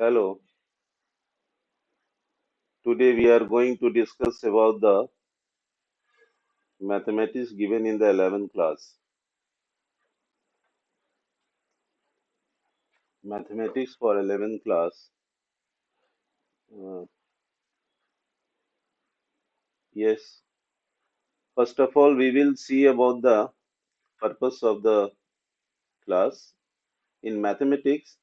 Hello, today we are going to discuss about the mathematics given in the 11th class. Mathematics for 11th class. Uh, yes, first of all, we will see about the purpose of the class. In mathematics,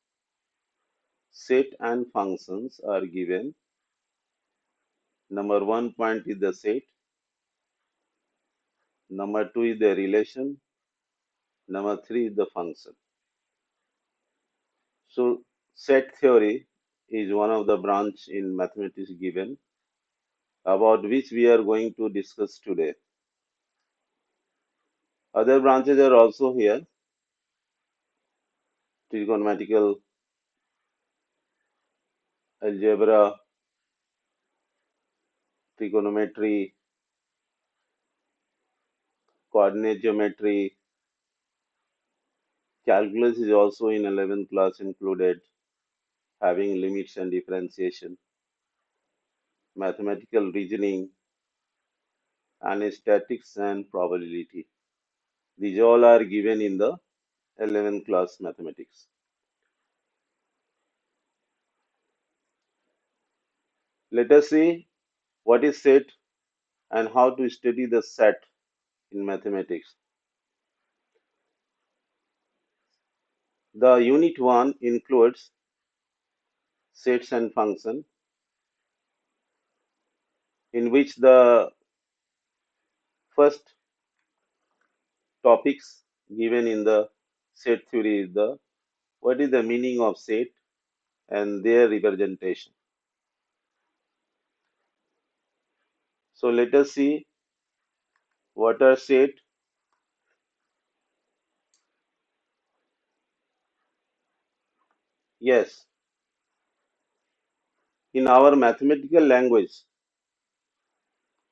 set and functions are given. Number one point is the set. Number two is the relation. Number three is the function. So, set theory is one of the branch in mathematics given about which we are going to discuss today. Other branches are also here: trigonometrical algebra, trigonometry, coordinate geometry, calculus is also in 11th class included, having limits and differentiation, mathematical reasoning, and statistics and probability. These all are given in the 11th class mathematics. Let us see what is set and how to study the set in mathematics. The unit 1 includes sets and function, in which the first topics given in the set theory is the what is the meaning of set and their representation. So let us see what are set. Yes, in our mathematical language,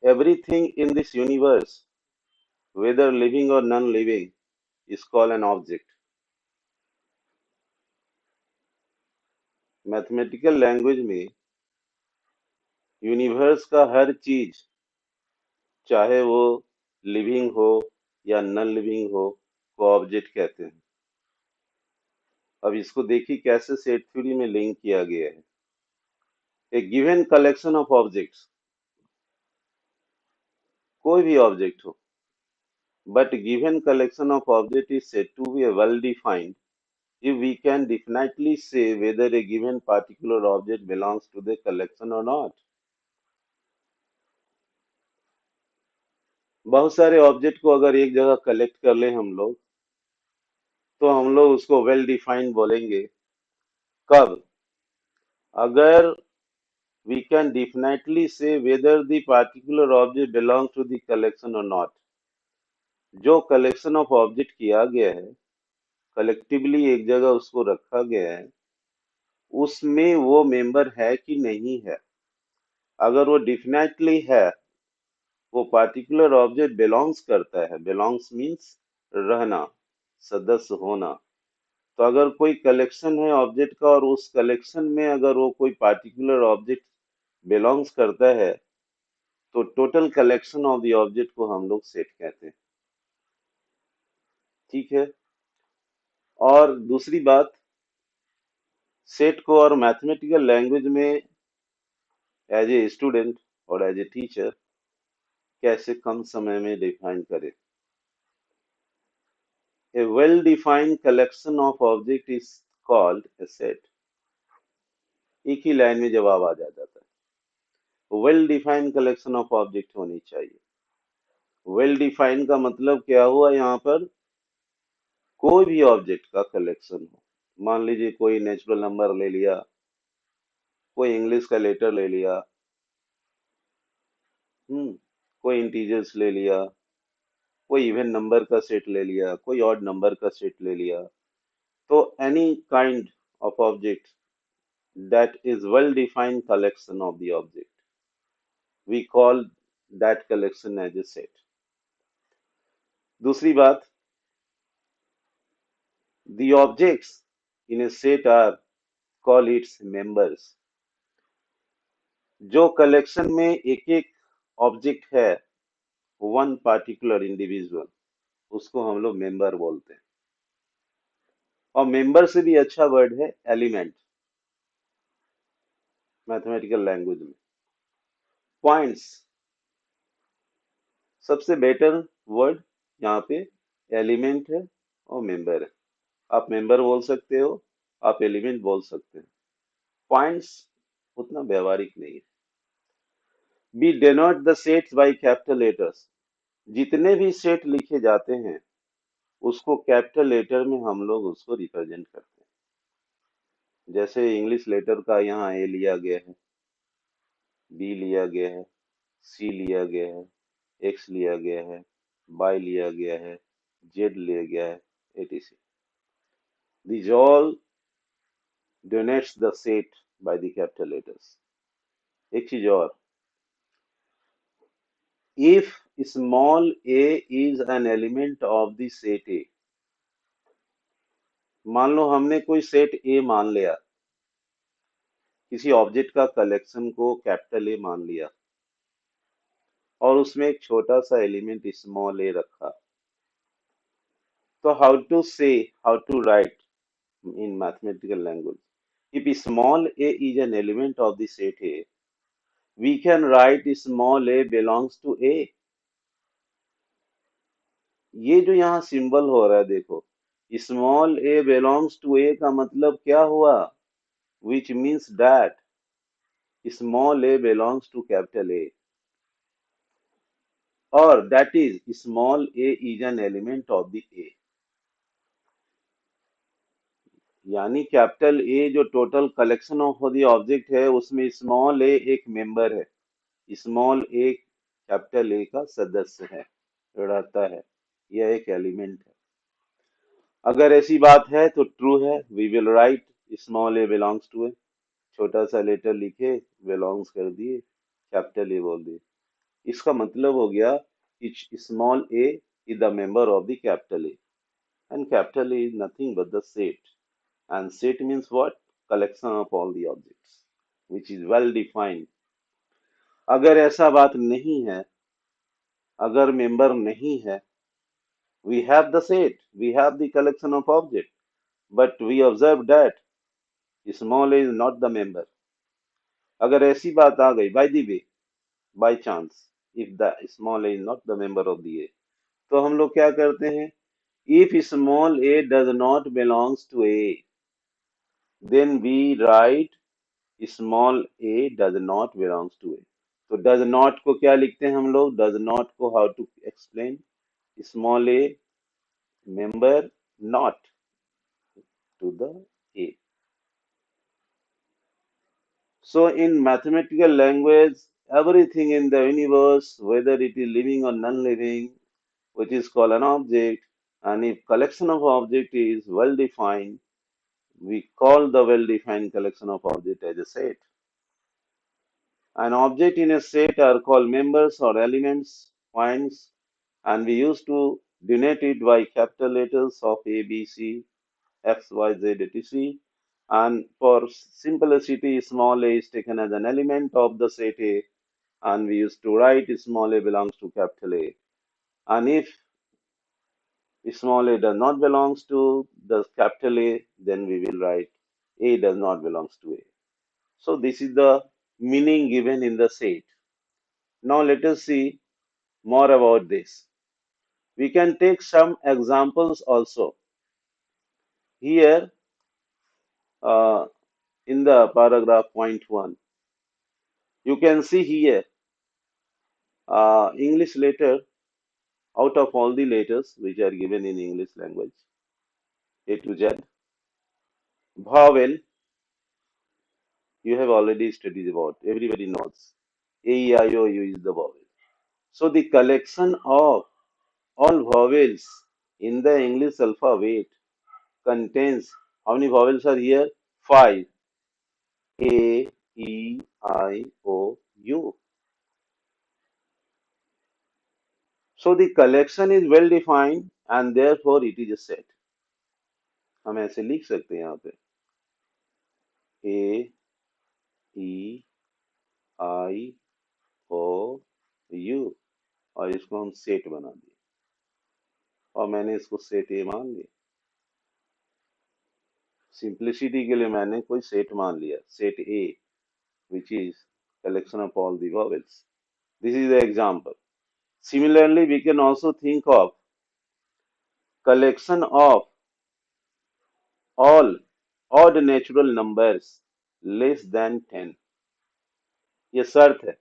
everything in this universe, whether living or non-living, is called an object. Mathematical language में universe का हर चीज, चाहे वो living हो या non living हो, को object कहते हैं. अब इसको देखिए कैसे सेट थ्योरी में लिंक किया गया है. ए गिवन कलेक्शन ऑफ ऑब्जेक्ट्स, कोई भी ऑब्जेक्ट हो, but given collection of objects is said to be well defined if we can definitely say whether a given particular object belongs to the collection or not. बहुत सारे object को अगर एक जगह collect कर ले हम लोग, तो हम लोग उसको वेल डिफाइंड बोलेंगे. कब? अगर we can definitely say whether the particular object belongs to the collection or not. जो कलेक्शन ऑफ ऑब्जेक्ट किया गया है, कलेक्टिवली एक जगह उसको रखा गया है, उसमें वो मेंबर है कि नहीं है. अगर वो डेफिनेटली है, वो पार्टिकुलर ऑब्जेक्ट बिलोंग्स करता है. बिलोंग्स मींस रहना, सदस्य होना. तो अगर कोई कलेक्शन है ऑब्जेक्ट का और उस कलेक्शन में अगर वो कोई पार्टिकुलर ऑब्जेक्ट बिलोंग्स करता है, तो total collection of the object को हम लोग सेट कहते हैं. ठीक है. और दूसरी बात, सेट को और मैथमेटिकल लैंग्वेज में एज ए स्टूडेंट और एज ए टीचर कैसे कम समय में डिफाइन करें. A well-defined collection of objects is called a set. एक ही लाइन में जवाब आ जाता है. Well defined collection of object होनी चाहिए. वेल डिफाइंड का मतलब क्या हुआ यहाँ पर? कोई भी ऑब्जेक्ट का कलेक्शन हो. मान लीजिए कोई नेचुरल नंबर ले लिया, कोई इंग्लिश का लेटर ले लिया, कोई इंटीजर्स ले लिया, कोई इवन नंबर का सेट ले लिया, कोई ऑड नंबर का सेट ले लिया. तो any kind of object that is well defined collection of the object, we call that collection as a set. दूसरी बात, the objects in a set are call its members. जो collection में एक एक ऑब्जेक्ट है, वन पार्टिकुलर इंडिविजुअल, उसको हम लोग मेंबर बोलते हैं। और मेंबर से भी अच्छा वर्ड है एलिमेंट, मैथमेटिकल लैंग्वेज में। पॉइंट्स सबसे बेटर वर्ड यहाँ पे एलिमेंट है और मेंबर है। आप मेंबर बोल सकते हो, आप एलिमेंट बोल सकते हैं। पॉइंट्स उतना व्यवहारिक नहीं है। We denote the sets by capital letters. जितने भी सेट लिखे जाते हैं उसको कैपिटल लेटर में हम लोग उसको रिप्रेजेंट करते हैं। जैसे इंग्लिश लेटर का यहाँ ए लिया गया है, बी लिया गया है, सी लिया गया है, एक्स लिया गया है, वाई लिया गया है, जेड लिया गया है, etc. These all denotes the set by the capital letters. एक चीज और, if small a is an element of the set A, मान लो हमने कोई सेट ए मान लिया, किसी ऑब्जेक्ट का कलेक्शन को कैपिटल ए मान लिया और उसमें एक छोटा सा एलिमेंट स्मॉल ए रखा, तो how to write in mathematical language? If small a is an element of the set A, we can write small a belongs to A. ये जो यहाँ सिंबल हो रहा है देखो, small A belongs to A का मतलब क्या हुआ? Which means that small A belongs to capital A, और that is small A is an element of the A. यानी कैपिटल ए जो total collection of the object है उसमें small ए एक मेंबर है, स्मॉल ए कैपिटल ए का सदस्य है, रहता है, यह एक एलिमेंट है। अगर ऐसी बात है तो ट्रू है, we will write small A belongs to A. छोटा सा लेटर लिखे, बिलोंग्स कर दिए, कैपिटल ए बोल दिए, इसका मतलब हो गया small A is the member of the capital A, and capital A is nothing but the set, and set means what? Collection of all the objects which is well defined. अगर ऐसा बात नहीं है, अगर मेंबर नहीं है, we have the set, we have the collection of object, but we observe that small a is not the member. अगर ऐसी बात आ गई, by the way, by chance, if the small a is not the member of the A, तो हम लोग क्या करते हैं? If small a does not belongs to A, then we write small a does not belongs to A. तो does not को क्या लिखते हैं हम लोग? does not को how to explain? Small a member not to the A. So in mathematical language, everything in the universe, whether it is living or non-living, which is called an object, and if collection of object is well defined, we call the well defined collection of object as a set. An object in a set are called members or elements, points, and we used to denote it by capital letters of A, B, C, X, Y, Z, etc. And for simplicity, small a is taken as an element of the set A, and we used to write small a belongs to capital A. And if small a does not belongs to the capital A, then we will write A does not belongs to A. So this is the meaning given in the set. Now let us see more about this. We can take some examples also. Here uh, in the paragraph point 1, you can see here English letter out of all the letters which are given in English language, A to Z. Vowel, you have already studied about, everybody knows. A, E, I, O, U is the vowel. So the collection of all vowels in the English alphabet contains, how many vowels are here? 5. A, E, I, O, U. So the collection is well defined and therefore it is a set. हम ऐसे लिख सकते हैं यहाँ पे ए ई आई ओ you, और इसको हम सेट बना दिए, और मैंने इसको सेट ए मान लिया। सिंप्लिसिटी के लिए मैंने कोई सेट मान लिया, set A, which is collection of all the vowels. This is the example. Similarly, we can also think of collection of all odd natural numbers less than 10. ये शर्त है,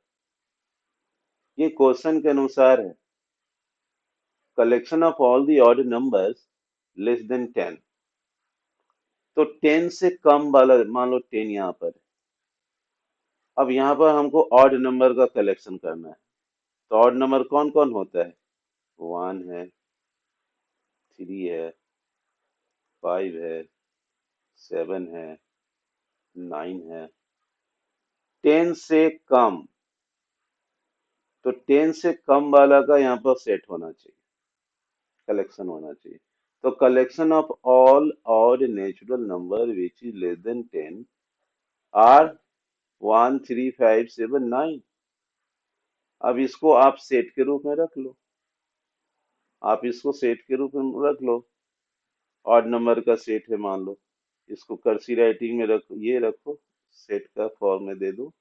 ये क्वेश्चन के अनुसार है। Collection of all the odd numbers less than 10, तो 10 से कम वाला, मान लो 10 यहाँ पर है। अब यहाँ पर हमको ऑड नंबर का कलेक्शन करना है, तो ऑड नंबर कौन कौन होता है? 1 है, 3 है, 5 है, 7 है, 9 है। 10 से कम, तो 10 से कम वाला का यहाँ पर सेट होना चाहिए, कलेक्शन होना चाहिए। तो collection of all odd natural number which is less than 10 are 1 3 5 7 9। अब इसको आप सेट के रूप में रख लो, आप इसको सेट के रूप में रख लो। ऑड नंबर का सेट है मान लो, इसको कर्सी राइटिंग में रखो, ये रखो, सेट का फॉर्म में दे दो।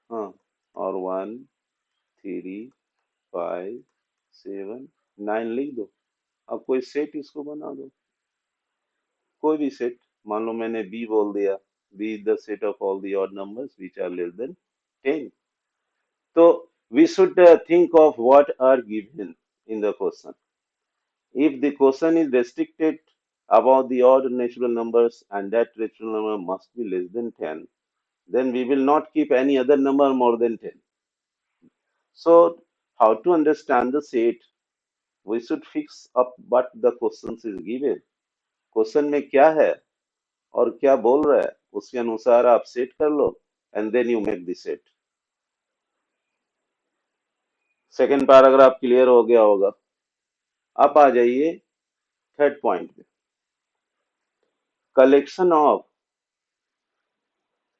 हाँ, और 1 3 5 7 9 लिख दो। अब कोई सेट इसको बना दो, कोई भी सेट। मान लो मैंने बी बोल दिया, B is the set of all the odd numbers which are less than 10। तो we should think of what are given in the question. If the question is restricted about the odd natural numbers and that natural number must be less than 10, then we will not keep any other number more than 10. So, how to understand the set? We should fix up what the question is given. Question में क्या है और क्या बोल रहा है, उसके अनुसार आप सेट कर लो, and then you make the set. Second paragraph clear हो गया होगा। अब आ जाइए थर्ड पॉइंट पे, collection of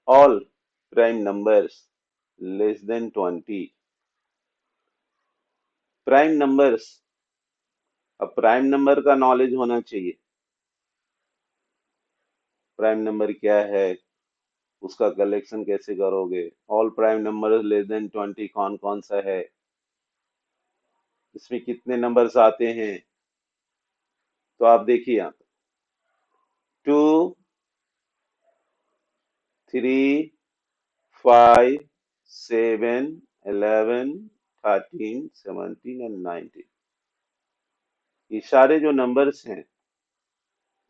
all prime numbers less than 20। Prime numbers, अब प्राइम नंबर का नॉलेज होना चाहिए। प्राइम नंबर क्या है, उसका कलेक्शन कैसे करोगे, all prime number less than 20 कौन कौन सा है, इसमें कितने नंबर्स आते हैं। तो आप देखिए यहाँ 2 3 5 7 11 13 17 एंड 19, ये सारे जो नंबर्स हैं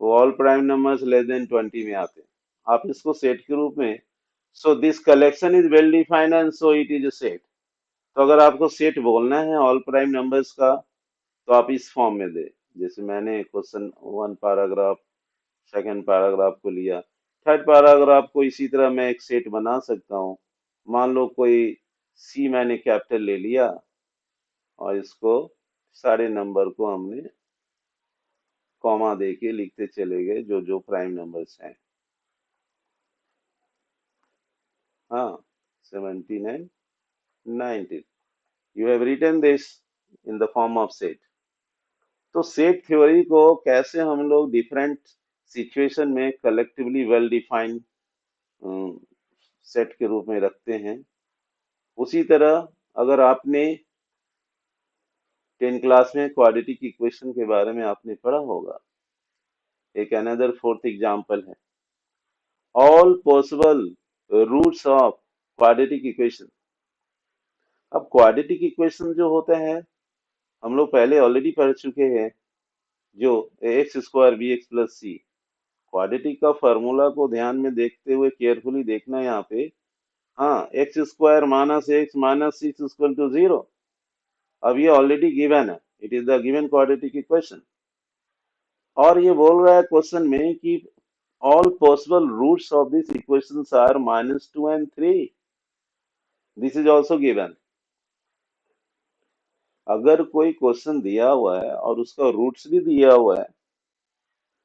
वो all prime numbers less than 20 में आते हैं। आप इसको सेट के रूप में, so this collection is well defined and so it is a set. तो अगर आपको सेट बोलना है ऑल प्राइम नंबर्स का, तो आप इस फॉर्म में दे, जैसे मैंने क्वेश्चन 1 पैराग्राफ, सेकंड पैराग्राफ को लिया, थर्ड पैराग्राफ को इसी तरह मैं एक सेट बना सकता हूँ। मान लो कोई सी मैंने कैपिटल ले लिया, और इसको सारे नंबर को हमने कॉमा दे के लिखते चले गए जो जो प्राइम नंबर्स हैं। हाँ, 17 and 19, you have written this in the form of set. तो सेट थ्योरी को कैसे हम लोग डिफरेंट सिचुएशन में कलेक्टिवली वेल डिफाइंड सेट के रूप में रखते हैं, उसी तरह अगर आपने 10 क्लास में क्वाड्रेटिक इक्वेशन के बारे में आपने पढ़ा होगा, एक अनदर फोर्थ एग्जांपल है all possible roots of quadratic equation. अब क्वाड्रेटिक इक्वेशन जो होता है, हम लोग पहले ऑलरेडी पढ़ चुके हैं, जो X square B X plus C, quadratic का फॉर्मूला को ध्यान में देखते हुए केयरफुली देखना यहाँ पे। हाँ, x square minus x minus six equal to 0, अब ये ऑलरेडी गिवन है, it is the given quadratic equation. और ये बोल रहा है क्वेश्चन में कि all possible roots of this equations are -2 and 3, this is also given. अगर कोई क्वेश्चन दिया हुआ है और उसका रूट्स भी दिया हुआ है,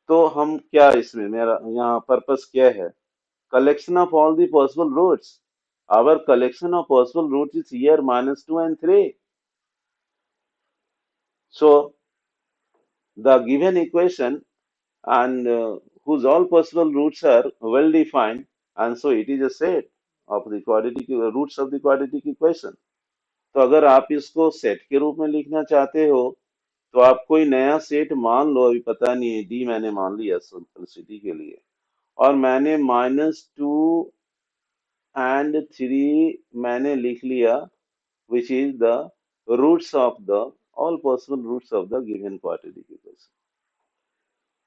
तो हम क्या, इसमें मेरा यहाँ पर्पस क्या है, collection of all the possible roots. Our collection of possible roots is here minus 2 and 3. So the given equation and whose all possible roots are well defined, and so it is a set of the quadratic roots of the quadratic equation. तो अगर आप इसको set के रूप में लिखना चाहते हो तो आप कोई नया सेट मान लो, अभी पता नहीं है, डी मैंने मान लिया सिंपलिसिटी के लिए, और मैंने -2 एंड 3 मैंने लिख लिया, which is the roots of the all possible roots of the given quadratic equation.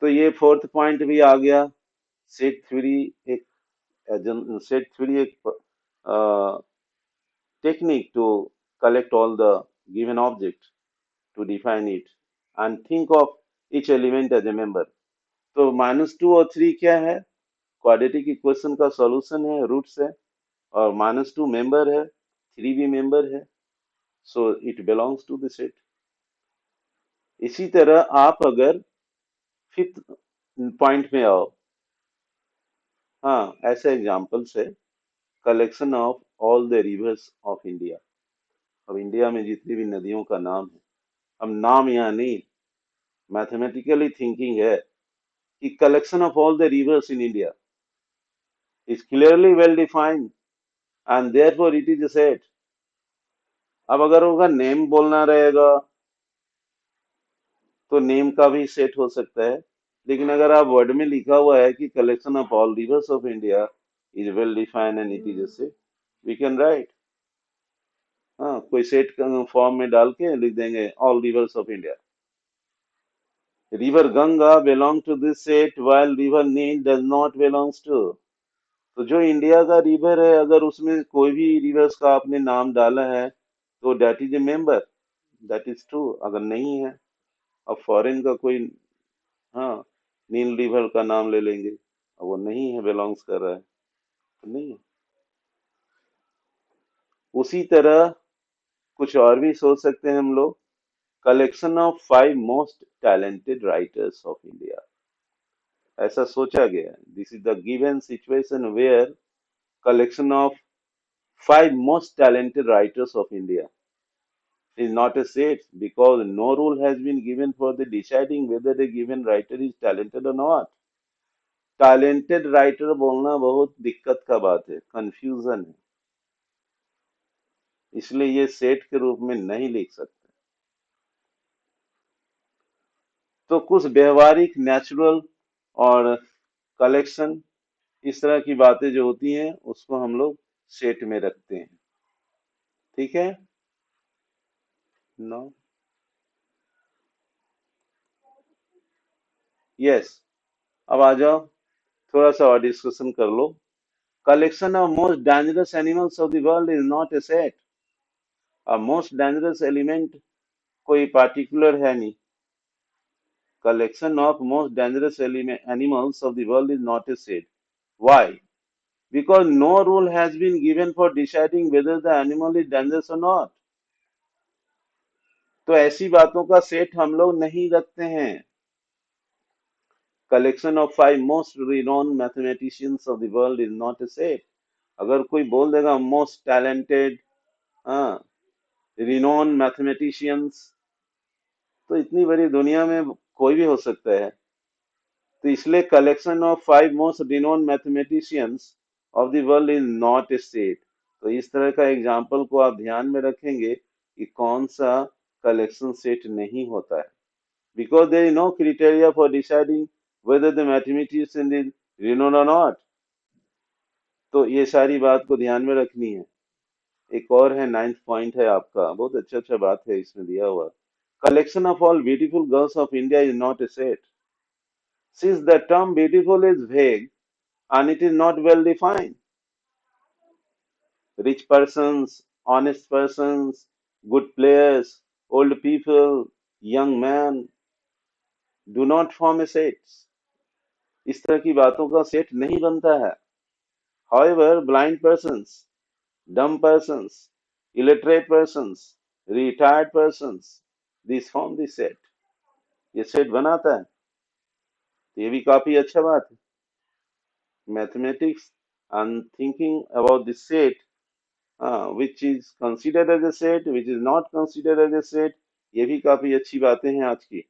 तो ये फोर्थ पॉइंट भी आ गया। सेट थ्योरी एक सेट थ्योरी एक technique to collect all the given object to define it and think of each element as a member। तो -2 और 3 क्या है? क्वाड्रेटिक इक्वेशन का सॉल्यूशन है, रूट्स है, और -2 मेंबर है, 3 भी मेंबर है, so it belongs to the set. इसी तरह आप अगर फिफ्थ पॉइंट में आओ, हाँ ऐसे एग्जांपल्स है, collection of all the reverse of India. अब इंडिया में जितनी भी नदियों का नाम है, अब नाम यहाँ नहीं, मैथमेटिकली थिंकिंग है कि collection of all the rivers in India is clearly well defined and therefore it is a set। अब अगर उनका नेम बोलना रहेगा तो नेम का भी सेट हो सकता है, लेकिन अगर आप वर्ड में लिखा हुआ है कि collection of all rivers of India is well defined and it is a set, we can write. हाँ, कोई सेट फॉर्म में डाल के लिख देंगे all rivers of India. River Ganga belong to this set while river Nile does not belongs to. तो जो India का रिवर है, अगर उसमें कोई भी रिवर्स का आपने नाम डाला है तो that is a member, that is true. अगर नहीं है, अब फॉरेन का कोई, हाँ, नील रिवर का नाम ले लेंगे, अब वो नहीं है, बिलोंग्स कर रहा है तो नहीं है। उसी तरह कुछ और भी सोच सकते हैं हम लोग, collection of 5 most talented writers of India, ऐसा सोचा गया। This is the given situation wear collection of 5 most talented writers of India is not a set because no rule has been given for the deciding whether a given writer is talented or not। Talented writer बोलना बहुत दिक्कत का बात है, confusion है, इसलिए ये set के रूप में नहीं लिख सकते। तो कुछ व्यवहारिक, नेचुरल और कलेक्शन, इस तरह की बातें जो होती हैं उसको हम लोग सेट में रखते हैं। ठीक है, नो, यस, अब आ जाओ, थोड़ा सा और डिस्कशन कर लो। Collection of most dangerous animals of the world is not a set। अब most dangerous element कोई particular है नहीं। Collection of most dangerous animals of the world is not a set। Why? Because no rule has been given for deciding whether the animal is dangerous or not। तो ऐसी बातों का set हम लोग नहीं रखते हैं। Collection of 5 most renowned mathematicians of the world is not a set। अगर कोई बोल देगा most talented, हाँ, renowned mathematicians, तो इतनी बड़ी दुनिया में कोई भी हो सकता है। तो इसलिए collection of 5 most renowned mathematicians of the world is not a set. तो इस तरह का एग्जाम्पल को आप ध्यान में रखेंगे कि कौन सा कलेक्शन सेट नहीं होता है, because there is no criteria for deciding whether the mathematician is renowned और नॉट। तो ये सारी बात को ध्यान में रखनी है। एक और है, 9th पॉइंट है आपका, बहुत अच्छा अच्छा बात है इसमें दिया हुआ। Collection of all beautiful girls of India is not a set. Since the term beautiful is vague and it is not well defined, rich persons, honest persons, good players, old people, young men do not form a set। इस तरह की बातों का set नहीं बनता है। However, blind persons, dumb persons, illiterate persons, retired persons, these form the set। ये set बनाता है, तो ये भी काफी अच्छा बात है। Mathematics and thinking about the set, which is considered as a set, which is not considered as a set, ये भी काफी अच्छी बातें हैं आज की।